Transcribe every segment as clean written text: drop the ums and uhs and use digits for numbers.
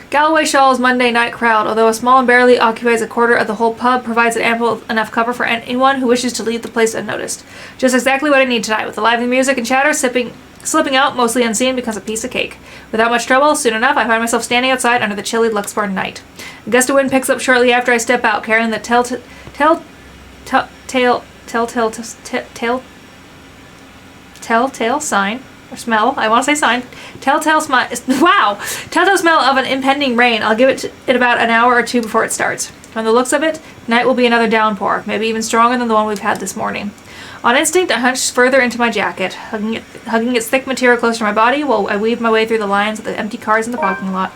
Galloway Shaw's Monday night crowd, although small and barely occupies a quarter of the whole pub, provides an ample enough cover for anyone who wishes to leave the place unnoticed. Just exactly what I need tonight, with the lively music and chatter slipping out, mostly unseen, becomes a piece of cake. Without much trouble, soon enough, I find myself standing outside under the chilly Luxbar night. A gust of wind picks up shortly after I step out, carrying the telltale sign, or smell, I want to say sign, telltale smell of an impending rain. I'll give it about an hour or two before it starts. From the looks of it, tonight will be another downpour, maybe even stronger than the one we've had this morning. On instinct, I hunch further into my jacket, hugging its thick material close to my body while I weave my way through the lines of the empty cars in the parking lot.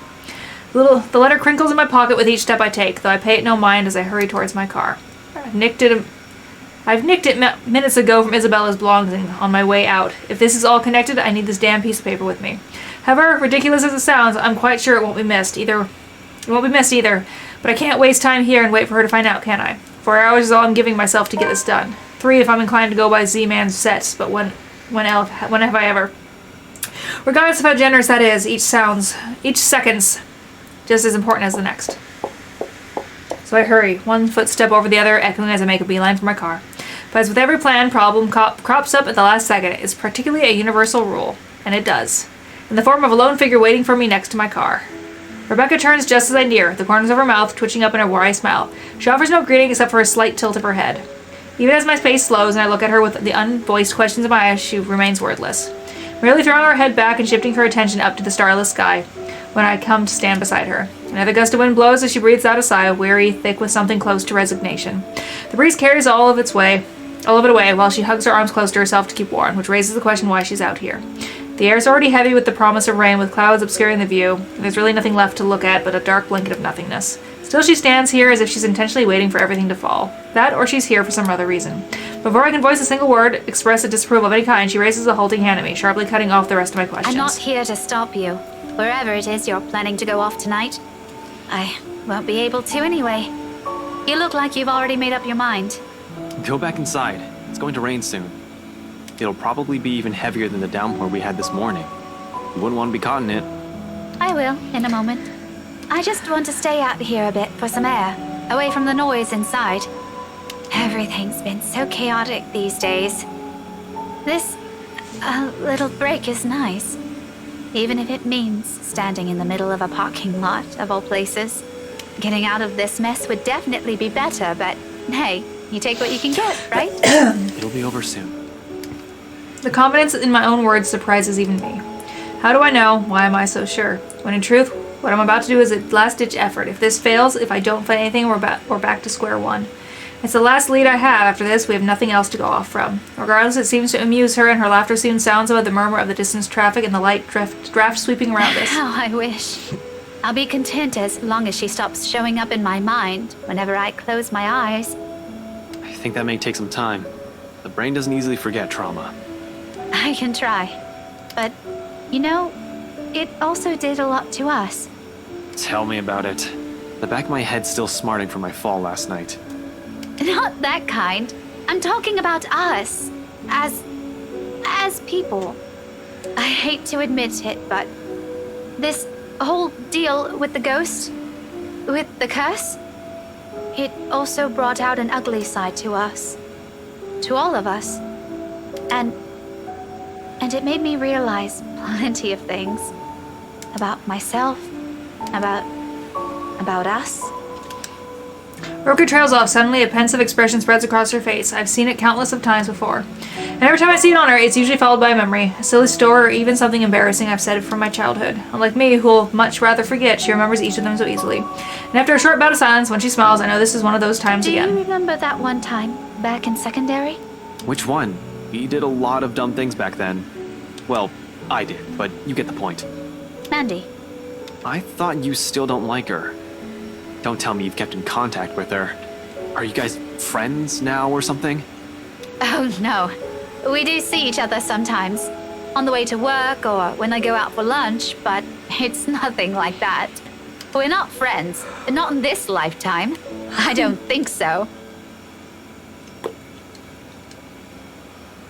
The letter crinkles in my pocket with each step I take, though I pay it no mind as I hurry towards my car. I've nicked it minutes ago from Isabella's belongings on my way out. If this is all connected, I need this damn piece of paper with me. However ridiculous as it sounds, I'm quite sure it won't be missed either. But I can't waste time here and wait for her to find out, can I? 4 hours is all I'm giving myself to get this done. 3 if I'm inclined to go by Z-Man's sets, but when have I ever? Regardless of how generous that is, each second's just as important as the next. So I hurry, one footstep over the other, echoing as I make a beeline for my car. But as with every plan, problem crops up at the last second. It's particularly a universal rule, and it does, in the form of a lone figure waiting for me next to my car. Rebecca turns just as I near, the corners of her mouth twitching up in a wry smile. She offers no greeting except for a slight tilt of her head. Even as my pace slows and I look at her with the unvoiced questions in my eyes, she remains wordless, merely throwing her head back and shifting her attention up to the starless sky when I come to stand beside her. Another gust of wind blows as she breathes out a sigh, weary, thick with something close to resignation. The breeze carries all of it away, while she hugs her arms close to herself to keep warm, which raises the question why she's out here. The air is already heavy with the promise of rain, with clouds obscuring the view, and there's really nothing left to look at but a dark blanket of nothingness. Still she stands here as if she's intentionally waiting for everything to fall. That, or she's here for some other reason. Before I can voice a single word, express a disapproval of any kind, she raises a halting hand at me, sharply cutting off the rest of my questions. I'm not here to stop you. Wherever it is you're planning to go off tonight, I won't be able to anyway. You look like you've already made up your mind. Go back inside. It's going to rain soon. It'll probably be even heavier than the downpour we had this morning. You wouldn't want to be caught in it. I will, in a moment. I just want to stay out here a bit for some air, away from the noise inside. Everything's been so chaotic these days. This little break is nice. Even if it means standing in the middle of a parking lot, of all places. Getting out of this mess would definitely be better, but hey, you take what you can get, right? It'll be over soon. The confidence in my own words surprises even me. How do I know? Why am I so sure? When in truth, what I'm about to do is a last-ditch effort. If this fails, if I don't find anything, we're back to square one. It's the last lead I have. After this, we have nothing else to go off from. Regardless, it seems to amuse her, and her laughter soon sounds above the murmur of the distant traffic and the light draft sweeping around us. How I wish. I'll be content as long as she stops showing up in my mind whenever I close my eyes. I think that may take some time. The brain doesn't easily forget trauma. I can try. But, you know, it also did a lot to us. Tell me about it. The back of my head's still smarting from my fall last night. Not that kind. I'm talking about us. As people. I hate to admit it, but this whole deal with the ghost, with the curse, it also brought out an ugly side to us. To all of us. And it made me realize plenty of things. About myself. About us. Roka trails off. Suddenly, a pensive expression spreads across her face. I've seen it countless of times before. And every time I see it on her, it's usually followed by a memory, a silly story, or even something embarrassing I've said from my childhood. Unlike me, who'll much rather forget, she remembers each of them so easily. And after a short bout of silence, when she smiles, I know this is one of those times again. Do you remember that one time, back in secondary? Which one? We did a lot of dumb things back then. Well, I did, but you get the point. Mandy. I thought you still don't like her. Don't tell me you've kept in contact with her. Are you guys friends now or something? Oh, no. We do see each other sometimes. On the way to work or when I go out for lunch, but it's nothing like that. We're not friends. Not in this lifetime. I don't think so.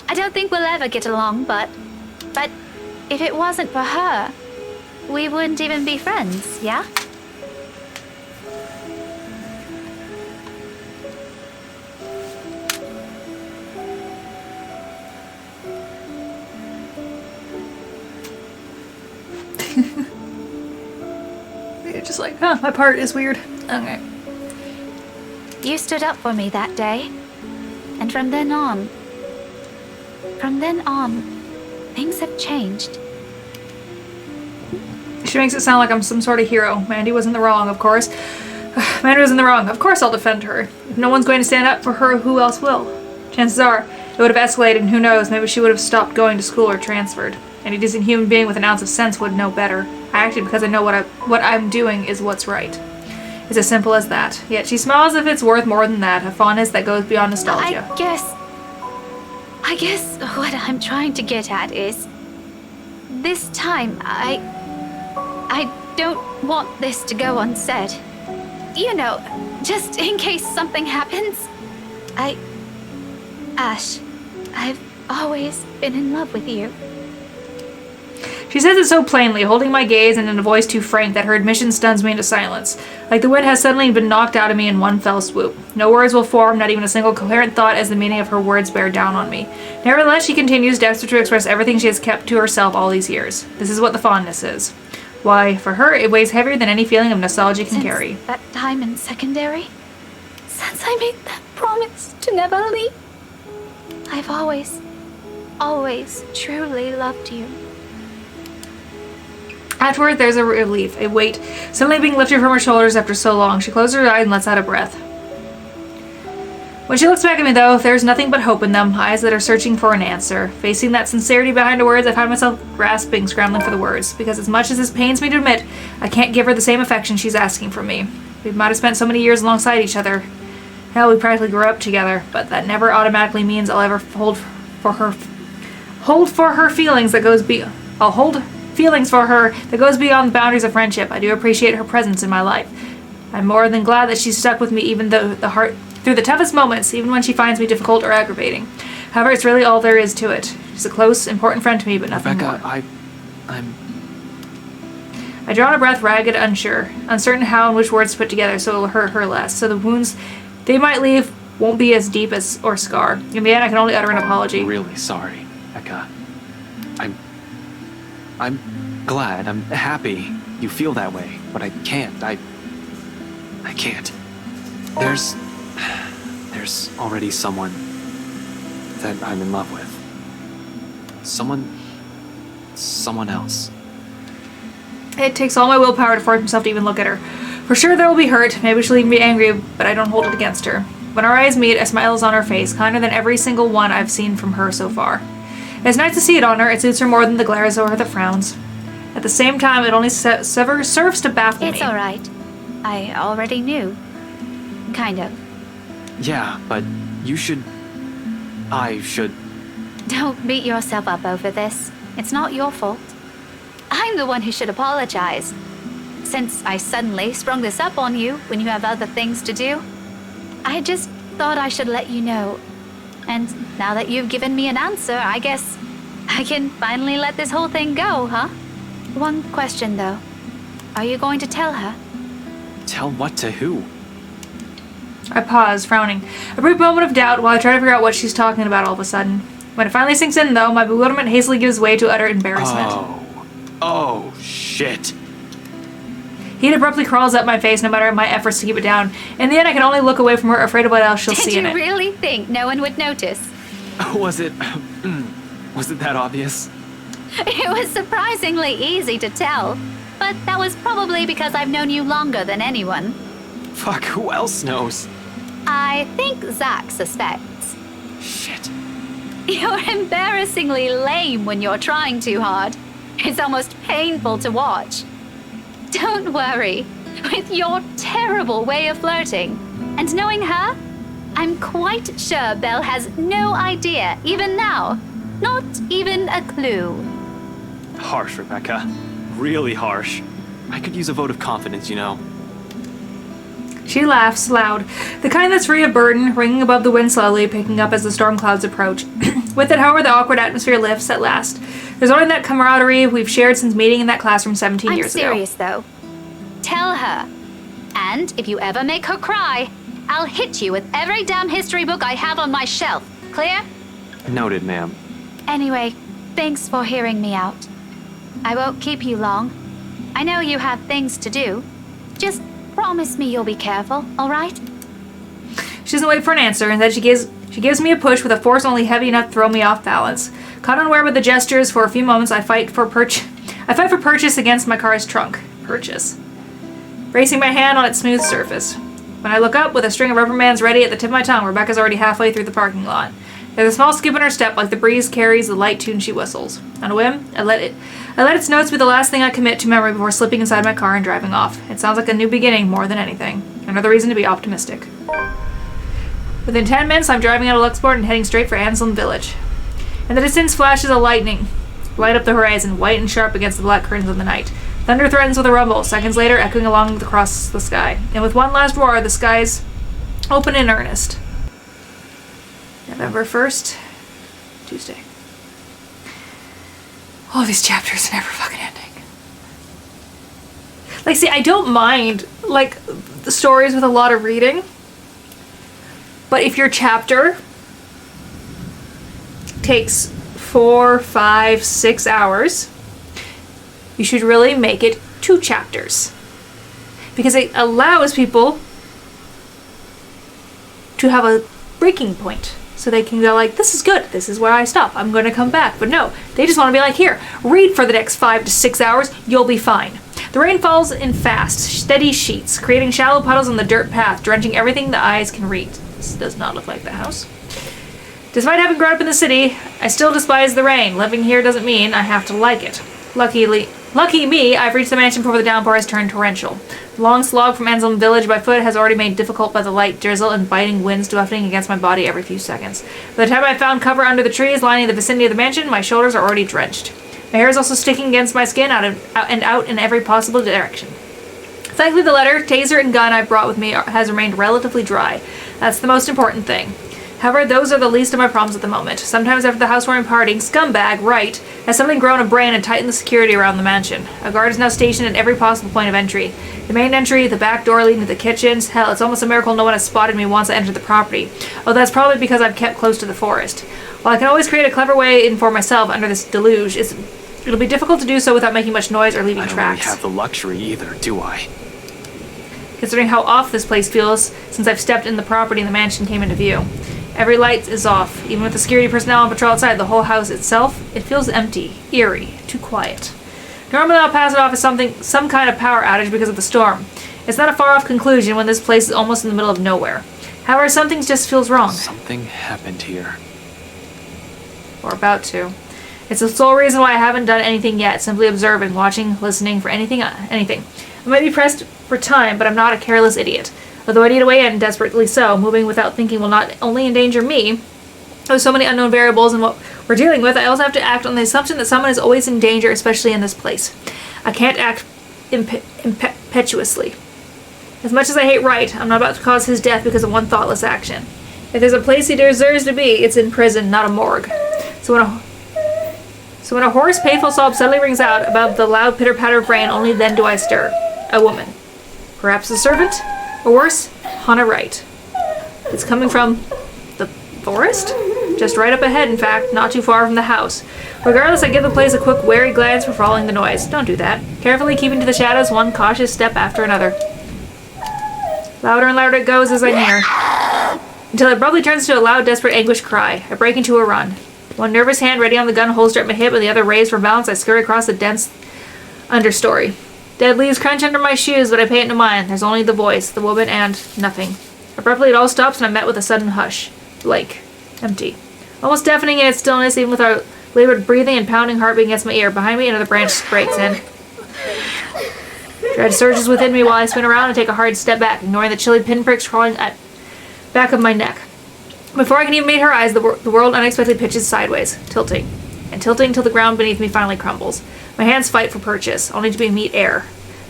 I don't think we'll ever get along, but if it wasn't for her, we wouldn't even be friends, yeah? like, huh, my part is weird. Okay. You stood up for me that day. And from then on, things have changed. She makes it sound like I'm some sort of hero. Mandy was in the wrong, of course. Mandy was in the wrong. Of course I'll defend her. If no one's going to stand up for her, who else will? Chances are, it would have escalated, and who knows, maybe she would have stopped going to school or transferred. Any decent human being with an ounce of sense would know better. I acted because I know what I'm doing is what's right. It's as simple as that. Yet she smiles as if it's worth more than that, a fondness that goes beyond nostalgia. I guess what I'm trying to get at is, this time, I don't want this to go unsaid. You know, just in case something happens. Ash, I've always been in love with you. She says it so plainly, holding my gaze and in a voice too frank that her admission stuns me into silence. Like the wind has suddenly been knocked out of me in one fell swoop. No words will form, not even a single coherent thought as the meaning of her words bear down on me. Nevertheless, she continues desperate to express everything she has kept to herself all these years. This is what the fondness is. Why, for her, it weighs heavier than any feeling of nostalgia can carry. Since that time in secondary, since I made that promise to never leave, I've always truly loved you. Afterward, there's a relief, a weight, suddenly being lifted from her shoulders after so long. She closes her eyes and lets out a breath. When she looks back at me, though, there's nothing but hope in them, eyes that are searching for an answer. Facing that sincerity behind her words, I find myself grasping, scrambling for the words, because as much as this pains me to admit, I can't give her the same affection she's asking from me. We might have spent so many years alongside each other. Hell, we practically grew up together, but that never automatically means I'll ever hold for her feelings that goes I'll hold feelings for her that goes beyond the boundaries of friendship. I do appreciate her presence in my life. I'm more than glad that she's stuck with me even though through the toughest moments, even when she finds me difficult or aggravating. However, it's really all there is to it. She's a close, important friend to me, but nothing more. Rebecca, I draw on a breath, ragged, unsure, uncertain how and which words to put together so it'll hurt her less, so the wounds they might leave won't be as deep or scar. In the end, I can only utter an apology. I'm really sorry, Becca. I'm glad, I'm happy you feel that way, but I can't. I can't. There's already someone that I'm in love with. Someone else. It takes all my willpower to force myself to even look at her. For sure there will be hurt, maybe she'll even be angry, but I don't hold it against her. When our eyes meet, a smile is on her face, kinder than every single one I've seen from her so far. It's nice to see it on her, it suits her more than the glares or the frowns. At the same time, it only serves to baffle me. It's alright. I already knew. Kind of. Yeah, but I should... Don't beat yourself up over this. It's not your fault. I'm the one who should apologize. Since I suddenly sprung this up on you when you have other things to do, I just thought I should let you know. And now that you've given me an answer, I guess I can finally let this whole thing go, huh? One question, though. Are you going to tell her? Tell what to who? I pause, frowning. A brief moment of doubt while I try to figure out what she's talking about all of a sudden. When it finally sinks in, though, my bewilderment hastily gives way to utter embarrassment. Oh, shit. Heat abruptly crawls up my face no matter my efforts to keep it down. In the end, I can only look away from her, afraid of what else she'll see in it. Did you really think no one would notice? Was it that obvious? It was surprisingly easy to tell. But that was probably because I've known you longer than anyone. Fuck, who else knows? I think Zach suspects. Shit. You're embarrassingly lame when you're trying too hard. It's almost painful to watch. Don't worry. With your terrible way of flirting, and knowing her, I'm quite sure Belle has no idea, even now. Not even a clue. Harsh, Rebecca. Really harsh. I could use a vote of confidence, you know. She laughs loud, the kind that's free of burden, ringing above the wind slowly, picking up as the storm clouds approach. With it, however, the awkward atmosphere lifts at last. There's only that camaraderie we've shared since meeting in that classroom 17 years ago. I'm serious, though. Tell her. And if you ever make her cry, I'll hit you with every damn history book I have on my shelf. Clear? Noted, ma'am. Anyway, thanks for hearing me out. I won't keep you long. I know you have things to do. Just promise me you'll be careful, alright? She doesn't wait for an answer, and then she gives me a push with a force only heavy enough to throw me off balance. Caught unaware with the gestures, for a few moments I fight for purchase against my car's trunk. Purchase. Bracing my hand on its smooth surface. When I look up, with a string of rubber bands ready at the tip of my tongue, Rebecca's already halfway through the parking lot. There's a small skip in her step, like the breeze carries the light tune she whistles. On a whim, I let its notes be the last thing I commit to memory before slipping inside my car and driving off. It sounds like a new beginning more than anything. Another reason to be optimistic. Within 10 minutes, I'm driving out of Luxport and heading straight for Anselm Village. In the distance flashes a lightning, light up the horizon, white and sharp against the black curtains of the night. Thunder threatens with a rumble, seconds later echoing across the sky. And with one last roar, the skies open in earnest. November 1st, Tuesday. All these chapters are never fucking ending. Like, see, I don't mind, like, the stories with a lot of reading. But if your chapter takes 4, 5, 6 hours, you should really make it 2 chapters. Because it allows people to have a breaking point. So they can go like, this is good, this is where I stop, I'm going to come back. But no, they just want to be like, here, read for the next 5 to 6 hours, you'll be fine. The rain falls in fast, steady sheets, creating shallow puddles on the dirt path, drenching everything the eyes can read. This does not look like the house. Despite having grown up in the city, I still despise the rain. Living here doesn't mean I have to like it. Lucky me, I've reached the mansion before the downpour has turned torrential. The long slog from Anselm Village by foot has already made difficult by the light drizzle and biting winds buffeting against my body every few seconds. By the time I found cover under the trees lining the vicinity of the mansion, my shoulders are already drenched. My hair is also sticking against my skin out in every possible direction. Thankfully, the letter, taser, and gun I brought with me has remained relatively dry. That's the most important thing. However, those are the least of my problems at the moment. Sometimes after the housewarming party, scumbag, Wright, has suddenly grown a brain and tightened the security around the mansion. A guard is now stationed at every possible point of entry. The main entry, the back door leading to the kitchens. Hell, it's almost a miracle no one has spotted me once I entered the property. Oh, that's probably because I've kept close to the forest. While I can always create a clever way in for myself under this deluge, it'll be difficult to do so without making much noise or leaving tracks. I don't really have the luxury either, do I? Considering how off this place feels since I've stepped in the property and the mansion came into view. Every light is off. Even with the security personnel on patrol outside, the whole house itself, it feels empty, eerie, too quiet. Normally I'll pass it off as some kind of power outage because of the storm. It's not a far-off conclusion when this place is almost in the middle of nowhere. However, something just feels wrong. Something happened here. Or about to. It's the sole reason why I haven't done anything yet, simply observing, watching, listening for anything. I might be pressed for time, but I'm not a careless idiot. Although I need a way in, desperately so, moving without thinking will not only endanger me, there's so many unknown variables in what we're dealing with, I also have to act on the assumption that someone is always in danger, especially in this place. I can't act impetuously. As much as I hate Wright, I'm not about to cause his death because of one thoughtless action. If there's a place he deserves to be, it's in prison, not a morgue. So when a hoarse, painful sob suddenly rings out above the loud pitter-patter of rain, only then do I stir. A woman. Perhaps a servant? Or worse, Hannah Wright. It's coming from the forest? Just right up ahead, in fact, not too far from the house. Regardless, I give the place a quick, wary glance for following the noise. Don't do that. Carefully keeping to the shadows, one cautious step after another. Louder and louder it goes as I near, until it abruptly turns to a loud, desperate anguish cry. I break into a run. One nervous hand ready on the gun holster at my hip and the other raised for balance, I scurry across the dense understory. Dead leaves crunch under my shoes, but I pay it no mind. There's only the voice, the woman, and nothing. Abruptly, it all stops, and I'm met with a sudden hush. Blank. Empty. Almost deafening in its stillness, even with our labored breathing and pounding heartbeat against my ear. Behind me, another branch breaks in. Dread surges within me while I spin around and take a hard step back, ignoring the chilly pinpricks crawling at back of my neck. Before I can even meet her eyes, the world unexpectedly pitches sideways, tilting. And tilting till the ground beneath me finally crumbles. My hands fight for purchase, only to meet air.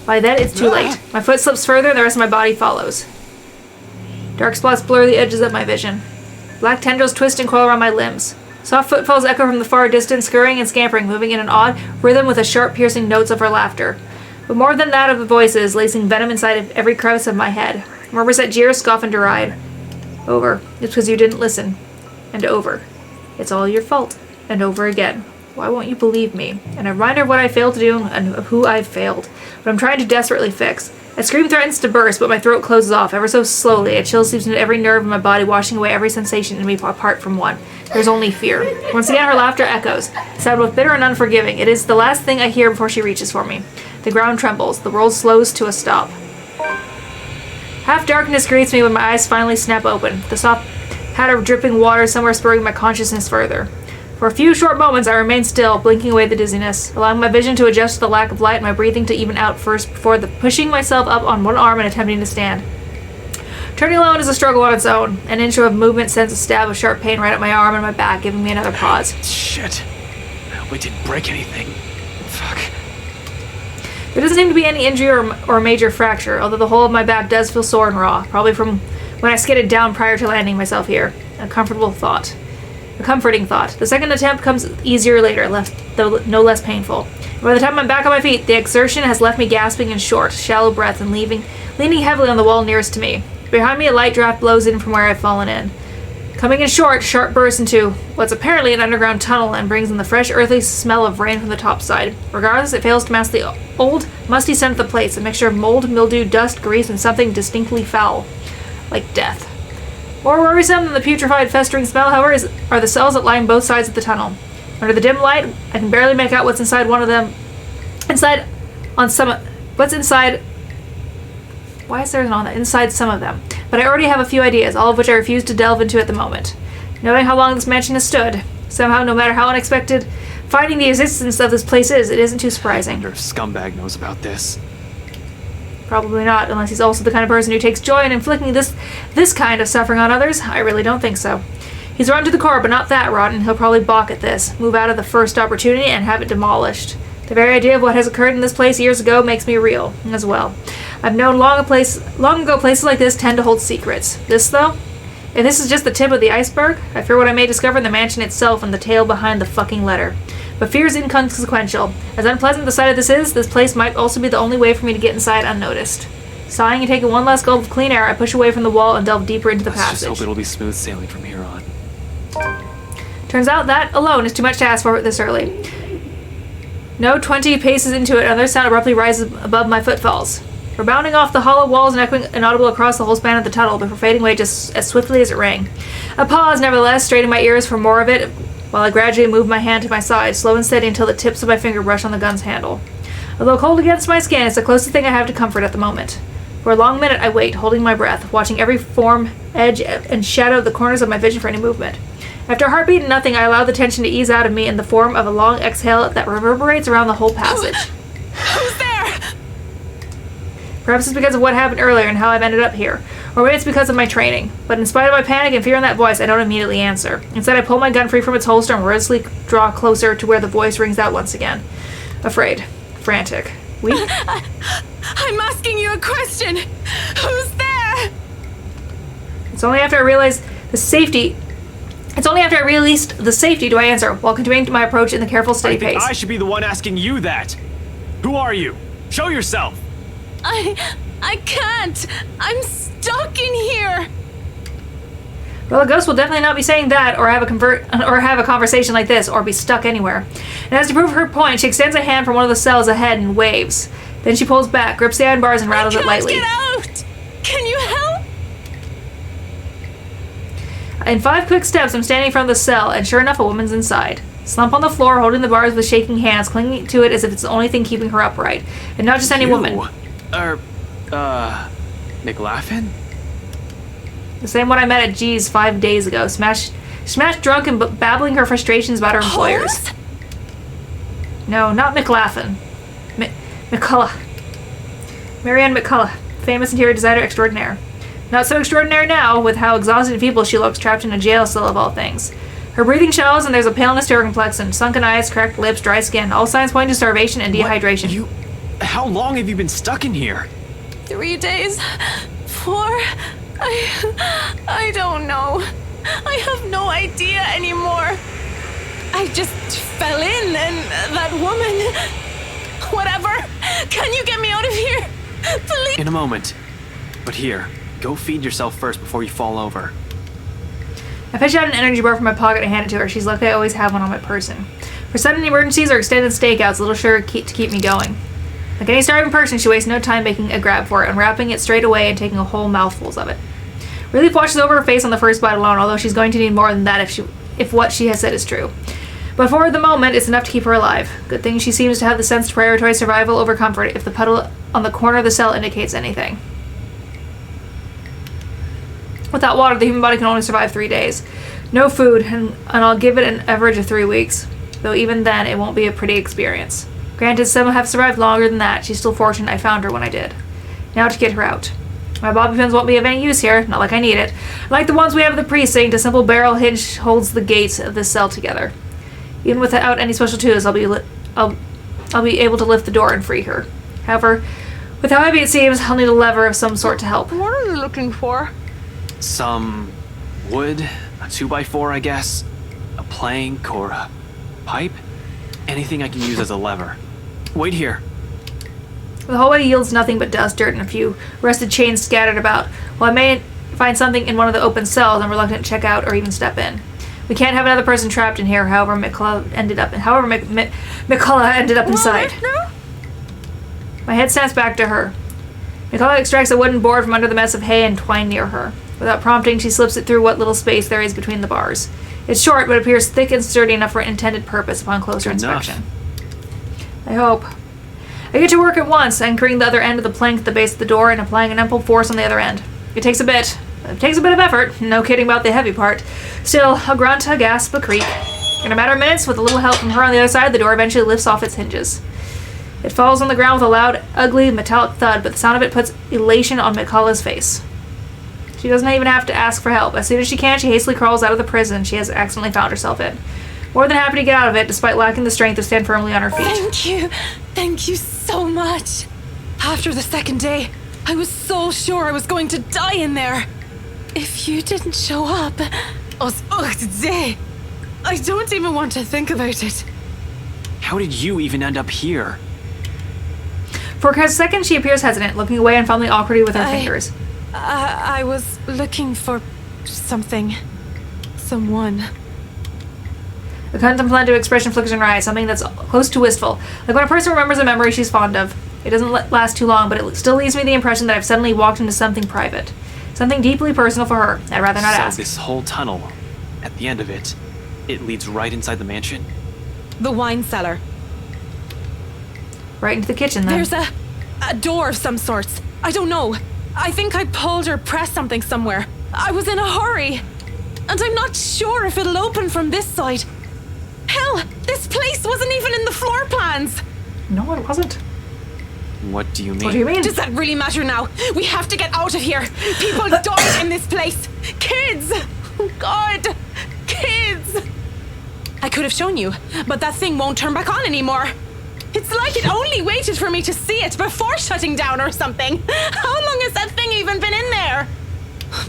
By then, it's too late. My foot slips further, and the rest of my body follows. Dark spots blur the edges of my vision. Black tendrils twist and coil around my limbs. Soft footfalls echo from the far distance, scurrying and scampering, moving in an odd rhythm with the sharp, piercing notes of her laughter. But more than that of the voices, lacing venom inside of every crevice of my head. Murmurs that jeer, scoff, and deride. Over. It's because you didn't listen. And over. It's all your fault. And over again. Why won't you believe me? And a reminder of what I failed to do and of who I've failed. What I'm trying to desperately fix. A scream threatens to burst, but my throat closes off ever so slowly. A chill seeps into every nerve in my body, washing away every sensation in me apart from one. There's only fear. Once again, her laughter echoes, sound both bitter and unforgiving. It is the last thing I hear before she reaches for me. The ground trembles. The world slows to a stop. Half darkness greets me when my eyes finally snap open, the soft patter of dripping water somewhere spurring my consciousness further. For a few short moments, I remain still, blinking away the dizziness, allowing my vision to adjust to the lack of light and my breathing to even out first before pushing myself up on one arm and attempting to stand. Turning alone is a struggle on its own. An inch of movement sends a stab of sharp pain right up my arm and my back, giving me another pause. Shit. I hope I didn't break anything. Fuck. There doesn't seem to be any injury or major fracture, although the whole of my back does feel sore and raw, probably from when I skidded down prior to landing myself here. A comforting thought. The second attempt comes easier later, though no less painful. By the time I'm back on my feet, the exertion has left me gasping in short, shallow breath and leaning heavily on the wall nearest to me. Behind me, a light draft blows in from where I've fallen in. Coming in short, sharp bursts into what's apparently an underground tunnel and brings in the fresh, earthly smell of rain from the top side. Regardless, it fails to mask the old, musty scent of the place, a mixture of mold, mildew, dust, grease, and something distinctly foul. Like death. More worrisome than the putrefied, festering smell, however, are the cells that line both sides of the tunnel. Under the dim light, I can barely make out what's inside one of them. What's inside... Why is there an on that? Inside some of them. But I already have a few ideas, all of which I refuse to delve into at the moment. Knowing how long this mansion has stood, somehow, no matter how unexpected finding the existence of this place is, it isn't too surprising. I wonder if Scumbag knows about this. Probably not, unless he's also the kind of person who takes joy in inflicting this kind of suffering on others. I really don't think so. He's rotten to the core, but not that rotten. He'll probably balk at this, move out of the first opportunity, and have it demolished. The very idea of what has occurred in this place years ago makes me reel, as well. I've known long ago places like this tend to hold secrets. This, though? If this is just the tip of the iceberg, I fear what I may discover in the mansion itself and the tale behind the fucking letter. But fear is inconsequential. As unpleasant the sight of this place might also be the only way for me to get inside unnoticed. Sighing and taking one last gulp of clean air, I push away from the wall and delve deeper into the Let's passage. just hope it'll be smooth sailing from here on. Turns out that alone is too much to ask for this early. No 20 paces into it, another sound abruptly rises above my footfalls. Rebounding off the hollow walls and echoing inaudible across the whole span of the tunnel before fading away just as swiftly as it rang. A pause, nevertheless, straining my ears for more of it, while I gradually move my hand to my side, slow and steady until the tips of my finger brush on the gun's handle. Although cold against my skin, it's the closest thing I have to comfort at the moment. For a long minute I wait, holding my breath, watching every form, edge, and shadow of the corners of my vision for any movement. After a heartbeat and nothing, I allow the tension to ease out of me in the form of a long exhale that reverberates around the whole passage. Who's there? Perhaps it's because of what happened earlier and how I've ended up here. Or maybe it's because of my training. But in spite of my panic and fear in that voice, I don't immediately answer. Instead, I pull my gun free from its holster and wordlessly draw closer to where the voice rings out once again. Afraid. Frantic. Weak. I'm asking you a question. Who's there? It's only after I released the safety do I answer, while continuing my approach in the careful, steady pace. I should be the one asking you that. Who are you? Show yourself. I can't. I'm stuck in here. Well, a ghost will definitely not be saying that, or have a conversation like this, or be stuck anywhere. And as to prove her point, she extends a hand from one of the cells ahead and waves. Then she pulls back, grips the iron bars, and rattles it lightly. Get out! Can you help? In 5 quick steps, I'm standing in front of the cell, and sure enough, a woman's inside. Slump on the floor, holding the bars with shaking hands, clinging to it as if it's the only thing keeping her upright. And not just any woman. McLaughlin? The same one I met at G's 5 days ago, smashed drunk and babbling her frustrations about her employers. Horace? No, not McLaughlin. McCullough. Marianne McCullough, famous interior designer extraordinaire. Not so extraordinary now, with how exhausted and feeble she looks, trapped in a jail cell of all things. Her breathing shallows and there's a paleness to her complexion, sunken eyes, cracked lips, dry skin, all signs pointing to starvation and dehydration. How long have you been stuck in here? 3 days? 4? I don't know. I have no idea anymore. I just fell in and that woman... Whatever. Can you get me out of here? Please. In a moment. But here, go feed yourself first before you fall over. I fish out an energy bar from my pocket and hand it to her. She's lucky I always have one on my person. For sudden emergencies or extended stakeouts, a little sure to keep me going. Like any starving person, she wastes no time making a grab for it, unwrapping it straight away and taking a whole mouthfuls of it. Relief washes over her face on the first bite alone, although she's going to need more than that if what she has said is true. But for the moment, it's enough to keep her alive. Good thing she seems to have the sense to prioritize survival over comfort if the puddle on the corner of the cell indicates anything. Without water, the human body can only survive 3 days. No food, and I'll give it an average of 3 weeks. Though even then, it won't be a pretty experience. Granted, some have survived longer than that. She's still fortunate I found her when I did. Now to get her out. My bobby pins won't be of any use here, not like I need it. Like the ones we have at the precinct, a simple barrel hinge holds the gates of this cell together. Even without any special tools, I'll be able to lift the door and free her. However, with how heavy it seems, I'll need a lever of some sort to help. What are you looking for? Some wood, a 2x4, I guess, a plank or a pipe, anything I can use as a lever. Wait here. The hallway yields nothing but dust, dirt, and a few rusted chains scattered about. While I may find something in one of the open cells, I'm reluctant to check out or even step in. We can't have another person trapped in here. However, McCullough ended up inside. My head snaps back to her. McCullough extracts a wooden board from under the mess of hay and twine near her. Without prompting, she slips it through what little space there is between the bars. It's short, but appears thick and sturdy enough for an intended purpose upon closer inspection. I hope. I get to work at once, anchoring the other end of the plank at the base of the door and applying an ample force on the other end. It takes a bit of effort, no kidding about the heavy part. Still, a grunt, a gasp, a creak. In a matter of minutes, with a little help from her on the other side, the door eventually lifts off its hinges. It falls on the ground with a loud, ugly, metallic thud, but the sound of it puts elation on McCullough's face. She doesn't even have to ask for help. As soon as she can, she hastily crawls out of the prison she has accidentally found herself in. More than happy to get out of it, despite lacking the strength to stand firmly on her feet. Thank you. Thank you so much. After the second day, I was so sure I was going to die in there. If you didn't show up, I don't even want to think about it. How did you even end up here? For a second, she appears hesitant, looking away and fumbling awkwardly with her fingers. I was looking for something. Someone. The contemplative expression flickers in her eyes, something that's close to wistful. Like when a person remembers a memory she's fond of. It doesn't last too long, but it still leaves me the impression that I've suddenly walked into something private. Something deeply personal for her. I'd rather not ask. So this whole tunnel, at the end of it, it leads right inside the mansion? The wine cellar. Right into the kitchen, then. There's a door of some sorts. I don't know. I think I pulled or pressed something somewhere. I was in a hurry. And I'm not sure if it'll open from this side. Hell, this place wasn't even in the floor plans. No, it wasn't. What do you mean? What do you mean? Does that really matter now? We have to get out of here. People died in this place. Kids. Oh, God. Kids. I could have shown you, but that thing won't turn back on anymore. It's like it only waited for me to see it before shutting down or something. How long has that thing even been in there?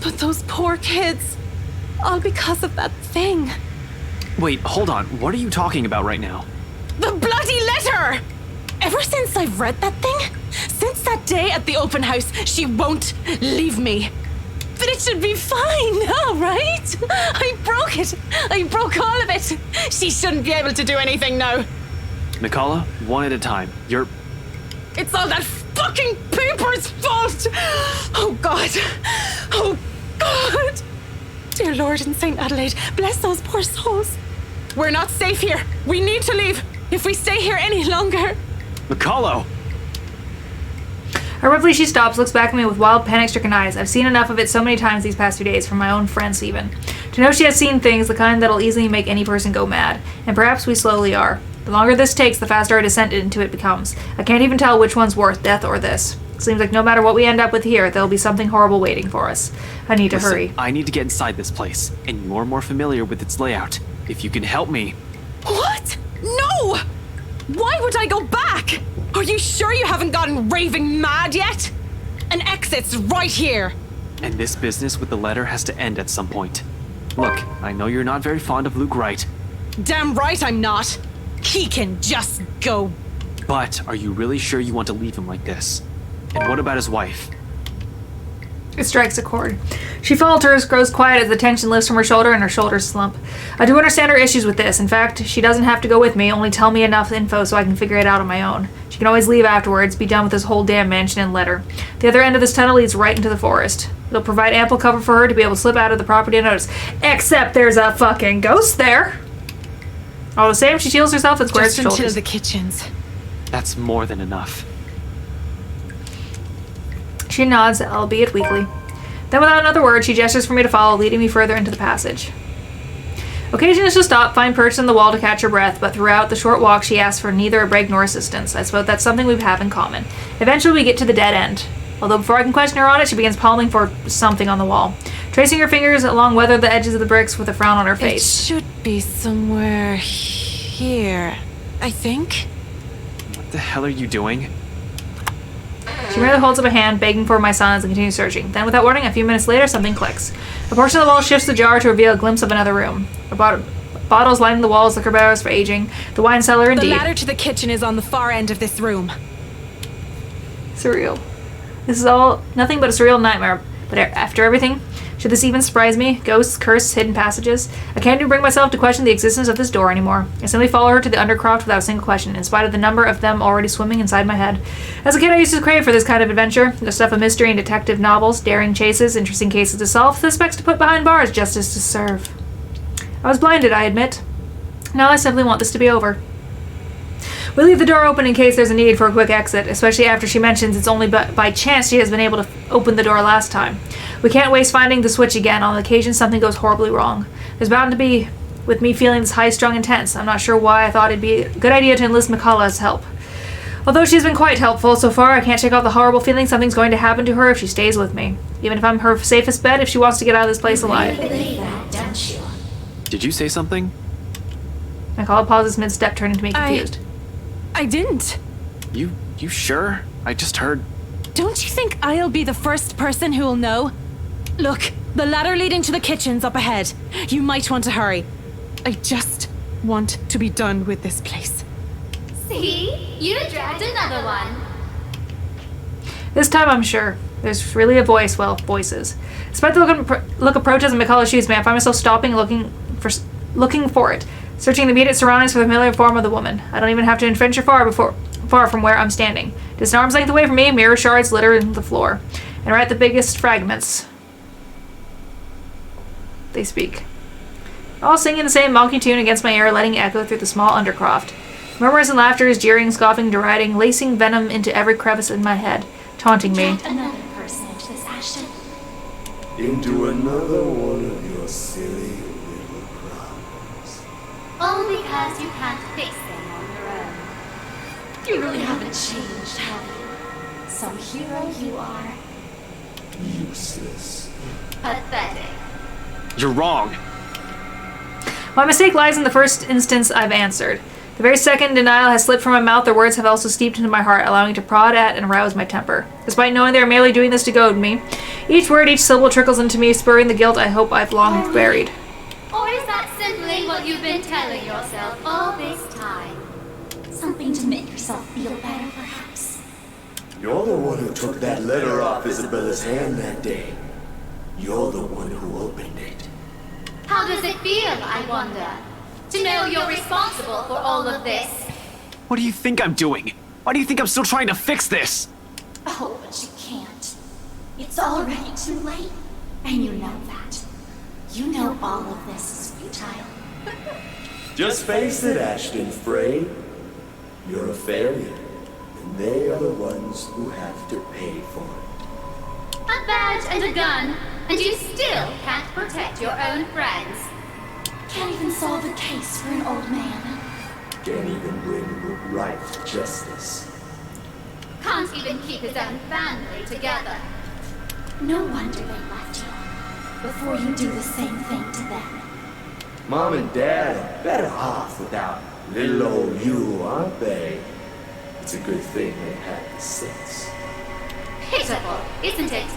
But those poor kids. All because of that thing. Wait, hold on. What are you talking about right now? The bloody letter! Ever since I've read that thing, since that day at the open house, she won't leave me. But it should be fine now, right? I broke it. I broke all of it. She shouldn't be able to do anything now. McCullough, one at a time. It's all that fucking paper's fault! Oh, God. Oh, God. Dear Lord in St. Adelaide, bless those poor souls. We're not safe here. We need to leave. If we stay here any longer... McCullough! Abruptly, she stops, looks back at me with wild, panic-stricken eyes. I've seen enough of it so many times these past few days, from my own friends even. To know she has seen things, the kind that'll easily make any person go mad. And perhaps we slowly are. The longer this takes, the faster our descent into it becomes. I can't even tell which one's worth, death or this. Seems like no matter what we end up with here, there'll be something horrible waiting for us. I need to hurry. I need to get inside this place, and you're more familiar with its layout. If you can help me... What? No! Why would I go back? Are you sure you haven't gotten raving mad yet? An exit's right here. And this business with the letter has to end at some point. Look, I know you're not very fond of Luke Wright. Damn right I'm not. He can just go. But are you really sure you want to leave him like this? And what about his wife? It strikes a chord. She falters, grows quiet as the tension lifts from her shoulder and her shoulders slump. I do understand her issues with this. In fact, she doesn't have to go with me, only tell me enough info so I can figure it out on my own. She can always leave afterwards, be done with this whole damn mansion and let her. The other end of this tunnel leads right into the forest. It'll provide ample cover for her to be able to slip out of the property unnoticed. Except there's a fucking ghost there! All the same, she shields herself and squares her Just until shoulders. the kitchens. That's more than enough. She nods, albeit weakly. Then without another word, she gestures for me to follow, leading me further into the passage. Occasionally she'll stop, find perched on the wall to catch her breath, but throughout the short walk she asks for neither a break nor assistance. I suppose that's something we have in common. Eventually we get to the dead end. Although before I can question her on it, she begins palming for something on the wall, tracing her fingers along whether the edges of the bricks with a frown on her It face. should be somewhere here, I think. What the hell are you doing? She merely holds up a hand, begging for my silence and continues searching. Then, without warning, a few minutes later, something clicks. A portion of the wall shifts ajar to reveal a glimpse of another room. Bottles lining the walls, liquor barrels for aging. The wine cellar, The indeed. ladder to the kitchen is on the far end of this room. Surreal. This is all nothing but a surreal nightmare. But after everything, should this even surprise me? Ghosts, curses, hidden passages? I can't even bring myself to question the existence of this door anymore. I simply follow her to the undercroft without a single question, in spite of the number of them already swimming inside my head. As a kid, I used to crave for this kind of adventure, the stuff of mystery and detective novels, daring chases, interesting cases to solve, suspects to put behind bars, justice to serve. I was blinded, I admit. Now I simply want this to be over. We leave the door open in case there's a need for a quick exit, especially after she mentions it's only by chance she has been able to open the door last time. We can't waste finding the switch again on the occasion something goes horribly wrong. There's bound to be, with me feeling this high-strung intense. I'm not sure why I thought it'd be a good idea to enlist Mikaela's help. Although she's been quite helpful so far, I can't shake out the horrible feeling something's going to happen to her if she stays with me. Even if I'm her safest bet if she wants to get out of this place alive. Did you say something? Mikaela pauses mid-step, turning to me confused. I didn't. You sure? I just heard... Don't you think I'll be the first person who'll know? Look, the ladder leading to the kitchen's up ahead. You might want to hurry. I just want to be done with this place. See? You dragged another one. This time I'm sure. There's really a voice, well, voices. Despite the look of protest in Mikaela's shoes, I find myself stopping, looking for it, searching the immediate surroundings for the familiar form of the woman. I don't even have to venture far from where I'm standing. Just an arm's length away from me, mirror shards litter the floor, and right at the biggest fragments, they speak. All singing the same mocking tune against my ear, letting it echo through the small undercroft. Murmurs and laughter, jeering, scoffing, deriding, lacing venom into every crevice in my head, taunting me. Another person into this, Ashton. Into another one of your silly little problems. All because you can't fix them on your own. You really haven't changed, have you? Some hero you are. Useless. Pathetic. You're wrong. My mistake lies in the first instance I've answered. The very second denial has slipped from my mouth, their words have also steeped into my heart, allowing me to prod at and arouse my temper. Despite knowing they are merely doing this to goad me, each word, each syllable trickles into me, spurring the guilt I hope I've long buried. Or is that simply what you've been telling yourself all this time? Something to make yourself feel better, perhaps? You're the one who took that letter off Isabella's hand that day. You're the one who opened it. How does it feel, I wonder? To know you're responsible for all of this? What do you think I'm doing? Why do you think I'm still trying to fix this? Oh, but you can't. It's already too late. And you know that. You know all of this is futile. Just face it, Ashton Frey. You're a failure, and they are the ones who have to pay for it. A badge and a gun, and you still can't protect your own friends. Can't even solve a case for an old man. Can't even bring Rook right to justice. Can't even keep his own family together. No wonder they left you. Before you do the same thing to them. Mom and Dad are better off without little old you, aren't they? It's a good thing they had the sense. Pitiful, isn't it?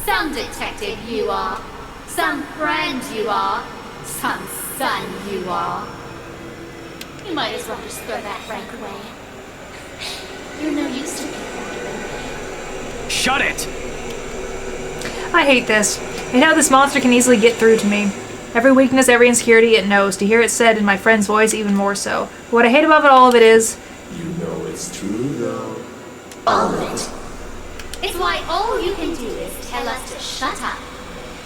Some detective you are. Some friend you are. Some son you are. You might as well just throw that rank away. You're no use to people. Shut it! I hate this. I know this monster can easily get through to me. Every weakness, every insecurity it knows. To hear it said in my friend's voice, even more so. But what I hate above it all of it is... You know it's true, though. All of it. It's why all you can do is tell us to shut up.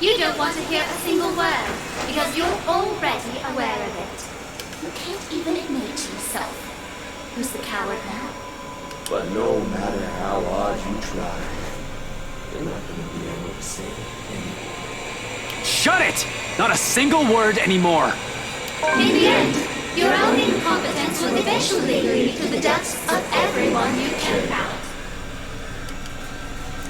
You don't want to hear a single word, because you're already aware of it. You can't even admit it to yourself. Who's the coward now? But no matter how hard you try, you're not going to be able to say anything. Shut it! Not a single word anymore. In the end, your own incompetence will eventually lead to the deaths of everyone you care about.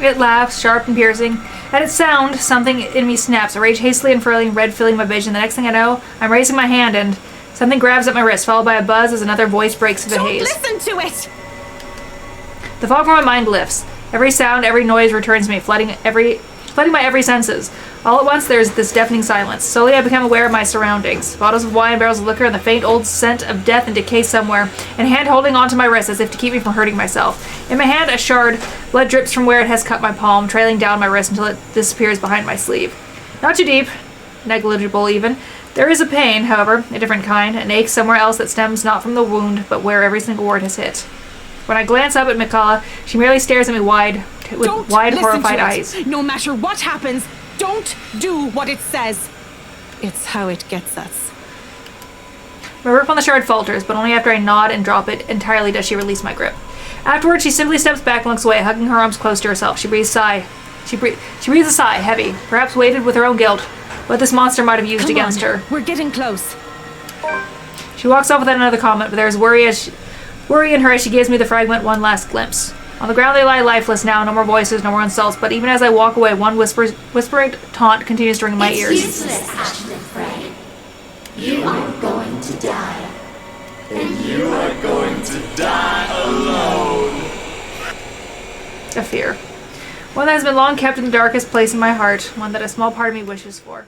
It laughs, sharp and piercing. At its sound, something in me snaps, a rage hastily unfurling, red filling my vision. The next thing I know, I'm raising my hand and something grabs at my wrist, followed by a buzz as another voice breaks through the Don't haze. listen to it! The fog from my mind lifts. Every sound, every noise returns me, flooding my every senses. All at once, there's this deafening silence. Slowly, I become aware of my surroundings. Bottles of wine, barrels of liquor, and the faint old scent of death and decay somewhere, and a hand holding onto my wrist as if to keep me from hurting myself. In my hand, a shard. Blood drips from where it has cut my palm, trailing down my wrist until it disappears behind my sleeve. Not too deep. Negligible, even. There is a pain, however, a different kind, an ache somewhere else that stems not from the wound, but where every single word has hit. When I glance up at Mikala, she merely stares at me with wide, horrified eyes. No matter what happens, don't do what it says. It's how it gets us. My grip on the shard falters, but only after I nod and drop it entirely does she release my grip. Afterwards, she simply steps back and looks away, hugging her arms close to herself. She breathes a sigh. She breathes a sigh, heavy, perhaps weighted with her own guilt, what this monster might have used against her. We're getting close. She walks off without another comment, but there is worry in her as she gives me the fragment one last glimpse. On the ground they lie lifeless now, no more voices, no more insults, but even as I walk away, one whispering taunt continues to ring in my ears. It's useless, Ashton Frey. You are going to die. And you are going to die alone. A fear. One that has been long kept in the darkest place in my heart, one that a small part of me wishes for.